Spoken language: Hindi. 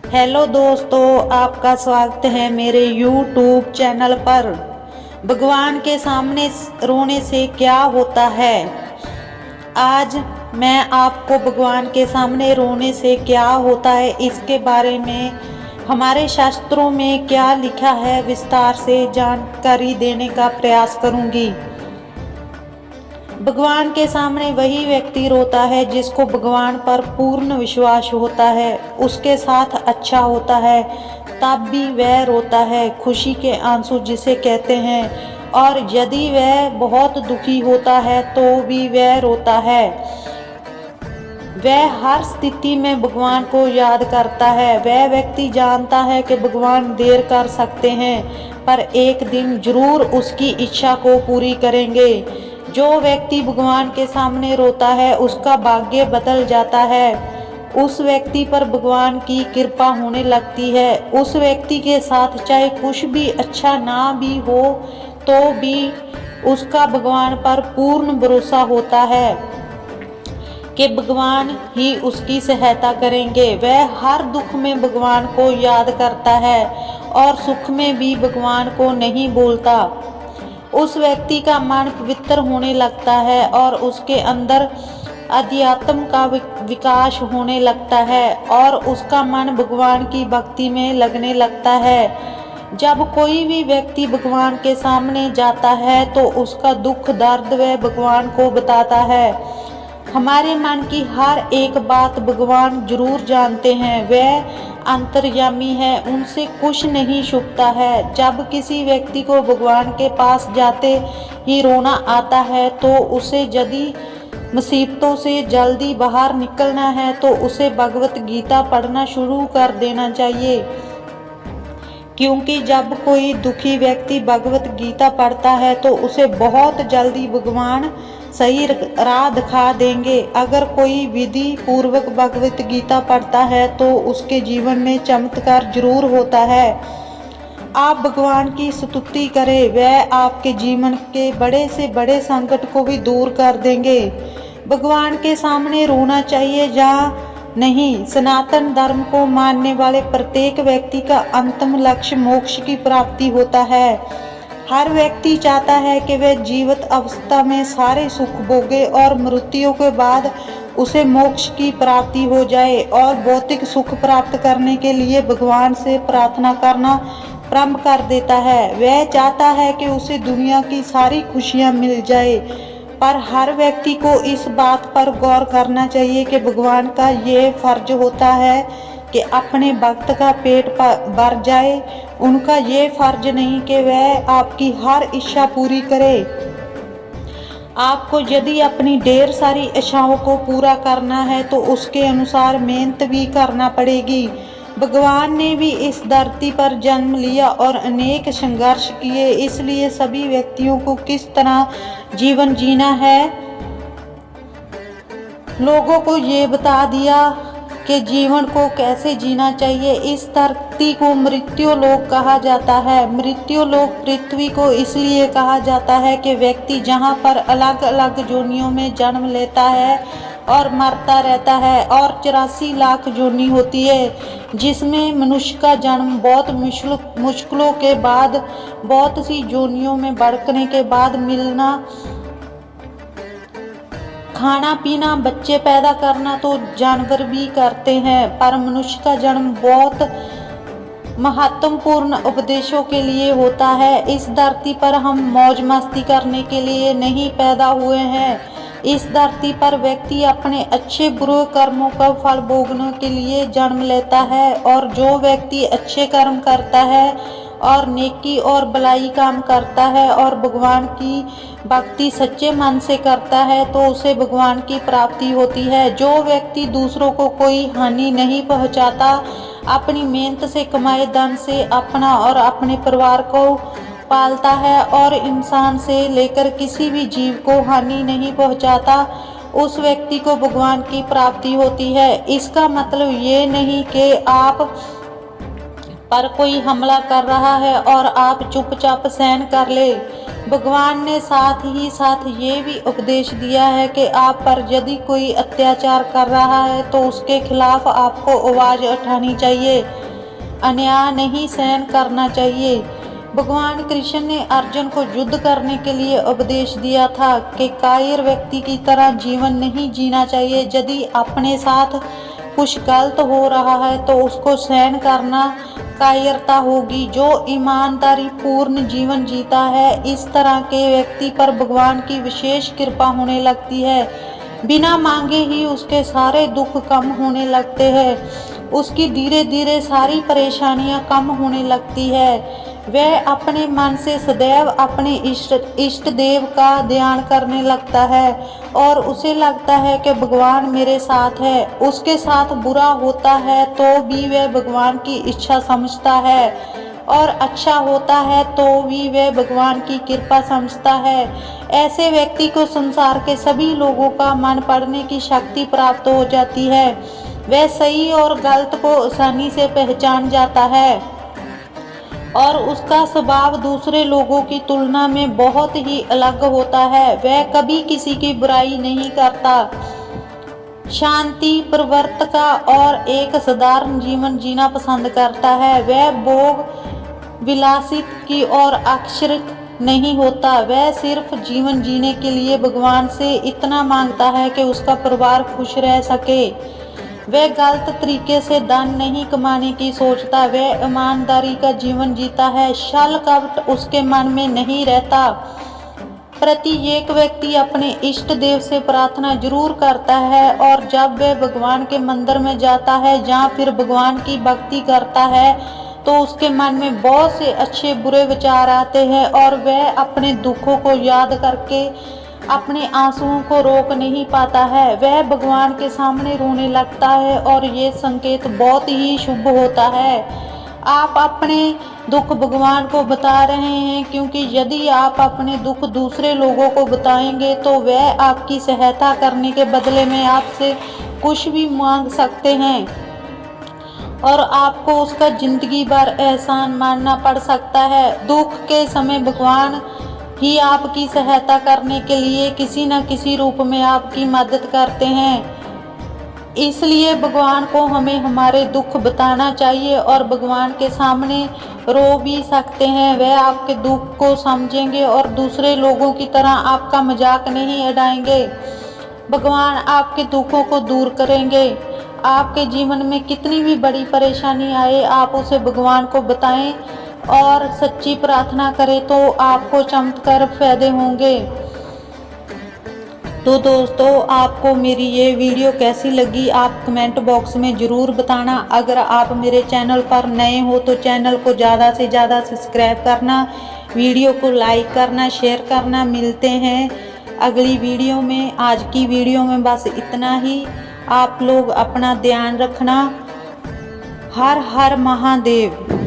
हेलो दोस्तों, आपका स्वागत है मेरे YouTube चैनल पर। भगवान के सामने रोने से क्या होता है। आज मैं आपको भगवान के सामने रोने से क्या होता है इसके बारे में हमारे शास्त्रों में क्या लिखा है विस्तार से जानकारी देने का प्रयास करूंगी। भगवान के सामने वही व्यक्ति रोता है जिसको भगवान पर पूर्ण विश्वास होता है, उसके साथ अच्छा होता है, तब भी वह रोता है, खुशी के आंसू जिसे कहते हैं। और यदि वह बहुत दुखी होता है तो भी वह रोता है। वह हर स्थिति में भगवान को याद करता है। वह व्यक्ति जानता है कि भगवान देर कर सकते हैं, पर एक दिन जरूर उसकी इच्छा को पूरी करेंगे। जो व्यक्ति भगवान के सामने रोता है उसका भाग्य बदल जाता है। उस व्यक्ति पर भगवान की कृपा होने लगती है। उस व्यक्ति के साथ चाहे कुछ भी अच्छा ना भी हो तो भी उसका भगवान पर पूर्ण भरोसा होता है कि भगवान ही उसकी सहायता करेंगे। वह हर दुख में भगवान को याद करता है और सुख में भी भगवान को नहीं भूलता। उस व्यक्ति का मन पवित्र होने लगता है और उसके अंदर अध्यात्म का विकास होने लगता है और उसका मन भगवान की भक्ति में लगने लगता है। जब कोई भी व्यक्ति भगवान के सामने जाता है तो उसका दुख दर्द वह भगवान को बताता है। हमारे मन की हर एक बात भगवान जरूर जानते हैं। वह अंतर्यामी है, उनसे कुछ नहीं छुपता है। जब किसी व्यक्ति को भगवान के पास जाते ही रोना आता है तो उसे यदि मुसीबतों से जल्दी बाहर निकलना है तो उसे भगवत गीता पढ़ना शुरू कर देना चाहिए, क्योंकि जब कोई दुखी व्यक्ति भगवत गीता पढ़ता है तो उसे बहुत जल्दी भगवान सही राह दिखा देंगे। अगर कोई विधि पूर्वक भगवत गीता पढ़ता है तो उसके जीवन में चमत्कार जरूर होता है। आप भगवान की स्तुति करें, वह आपके जीवन के बड़े से बड़े संकट को भी दूर कर देंगे। भगवान के सामने रोना चाहिए जहाँ नहीं। सनातन धर्म को मानने वाले प्रत्येक व्यक्ति का अंतिम लक्ष्य मोक्ष की प्राप्ति होता है। हर व्यक्ति चाहता है कि वह जीवित अवस्था में सारे सुख भोगे और मृत्यु के बाद उसे मोक्ष की प्राप्ति हो जाए और भौतिक सुख प्राप्त करने के लिए भगवान से प्रार्थना करना प्रारंभ कर देता है। वह चाहता है कि उसे दुनिया की सारी खुशियां मिल जाए, पर हर व्यक्ति को इस बात पर गौर करना चाहिए कि भगवान का ये फर्ज होता है कि अपने भक्त का पेट भर जाए। उनका ये फर्ज नहीं कि वह आपकी हर इच्छा पूरी करे। आपको यदि अपनी ढेर सारी इच्छाओं को पूरा करना है तो उसके अनुसार मेहनत भी करना पड़ेगी। भगवान ने भी इस धरती पर जन्म लिया और अनेक संघर्ष किए, इसलिए सभी व्यक्तियों को किस तरह जीवन जीना है लोगों को ये बता दिया कि जीवन को कैसे जीना चाहिए। इस धरती को मृत्यु लोक कहा जाता है। मृत्यु लोक पृथ्वी को इसलिए कहा जाता है कि व्यक्ति जहाँ पर अलग अलग योनियों में जन्म लेता है और मरता रहता है, और 84 लाख योनि होती है जिसमें मनुष्य का जन्म बहुत मुश्किलों के बाद, बहुत सी योनियों में भटकने के बाद मिलना, खाना पीना, बच्चे पैदा करना तो जानवर भी करते हैं, पर मनुष्य का जन्म बहुत महत्वपूर्ण उपदेशों के लिए होता है। इस धरती पर हम मौज मस्ती करने के लिए नहीं पैदा हुए हैं। इस धरती पर व्यक्ति अपने अच्छे बुरे कर्मों का फल भोगने के लिए जन्म लेता है, और जो व्यक्ति अच्छे कर्म करता है और नेकी और भलाई काम करता है और भगवान की भक्ति सच्चे मन से करता है तो उसे भगवान की प्राप्ति होती है। जो व्यक्ति दूसरों को कोई हानि नहीं पहुंचाता, अपनी मेहनत से कमाए धन से अपना और अपने परिवार को पालता है और इंसान से लेकर किसी भी जीव को हानि नहीं पहुंचाता, उस व्यक्ति को भगवान की प्राप्ति होती है। इसका मतलब ये नहीं कि आप पर कोई हमला कर रहा है और आप चुपचाप सहन कर ले। भगवान ने साथ ही साथ ये भी उपदेश दिया है कि आप पर यदि कोई अत्याचार कर रहा है तो उसके खिलाफ आपको आवाज़ उठानी चाहिए, अन्याय नहीं सहन करना चाहिए। भगवान कृष्ण ने अर्जुन को युद्ध करने के लिए उपदेश दिया था कि कायर व्यक्ति की तरह जीवन नहीं जीना चाहिए। यदि अपने साथ कुछ गलत हो रहा है तो उसको सहन करना कायरता होगी। जो ईमानदारी पूर्ण जीवन जीता है, इस तरह के व्यक्ति पर भगवान की विशेष कृपा होने लगती है। बिना मांगे ही उसके सारे दुख कम होने लगते हैं, उसकी धीरे धीरे सारी परेशानियां कम होने लगती है। वह अपने मन से सदैव अपने इष्ट देव का ध्यान करने लगता है और उसे लगता है कि भगवान मेरे साथ है। उसके साथ बुरा होता है तो भी वह भगवान की इच्छा समझता है और अच्छा होता है तो भी वह भगवान की कृपा समझता है। ऐसे व्यक्ति को संसार के सभी लोगों का मन पढ़ने की शक्ति प्राप्त हो जाती है। वह सही और गलत को आसानी से पहचान जाता है और उसका स्वभाव दूसरे लोगों की तुलना में बहुत ही अलग होता है। वह कभी किसी की बुराई नहीं करता, शांति प्रवर्तक और एक साधारण जीवन जीना पसंद करता है। वह भोग विलासित की ओर आकर्षित नहीं होता। वह सिर्फ जीवन जीने के लिए भगवान से इतना मांगता है कि उसका परिवार खुश रह सके। वह गलत तरीके से धन नहीं कमाने की सोचता। वह ईमानदारी का जीवन जीता है। छल कपट उसके मन में नहीं रहता। प्रत्येक व्यक्ति अपने इष्ट देव से प्रार्थना जरूर करता है और जब वह भगवान के मंदिर में जाता है या फिर भगवान की भक्ति करता है तो उसके मन में बहुत से अच्छे बुरे विचार आते हैं और वह अपने दुखों को याद करके अपने आंसुओं को रोक नहीं पाता है। वह भगवान के सामने रोने लगता है और ये संकेत बहुत ही शुभ होता है। आप अपने दुख भगवान को बता रहे हैं, क्योंकि यदि आप अपने दुख दूसरे लोगों को बताएंगे तो वह आपकी सहायता करने के बदले में आपसे कुछ भी मांग सकते हैं और आपको उसका जिंदगी भर एहसान मानना पड़ सकता है। दुख के समय भगवान ही आपकी सहायता करने के लिए किसी न किसी रूप में आपकी मदद करते हैं। इसलिए भगवान को हमें हमारे दुख बताना चाहिए और भगवान के सामने रो भी सकते हैं। वह आपके दुख को समझेंगे और दूसरे लोगों की तरह आपका मजाक नहीं उड़ाएंगे। भगवान आपके दुखों को दूर करेंगे। आपके जीवन में कितनी भी बड़ी परेशानी आए, आप उसे भगवान को बताएं और सच्ची प्रार्थना करें तो आपको चमत्कार फायदे होंगे। तो दोस्तों, आपको मेरी ये वीडियो कैसी लगी आप कमेंट बॉक्स में ज़रूर बताना। अगर आप मेरे चैनल पर नए हो तो चैनल को ज़्यादा से ज़्यादा सब्सक्राइब करना, वीडियो को लाइक करना, शेयर करना। मिलते हैं अगली वीडियो में। आज की वीडियो में बस इतना ही। आप लोग अपना ध्यान रखना। हर हर महादेव।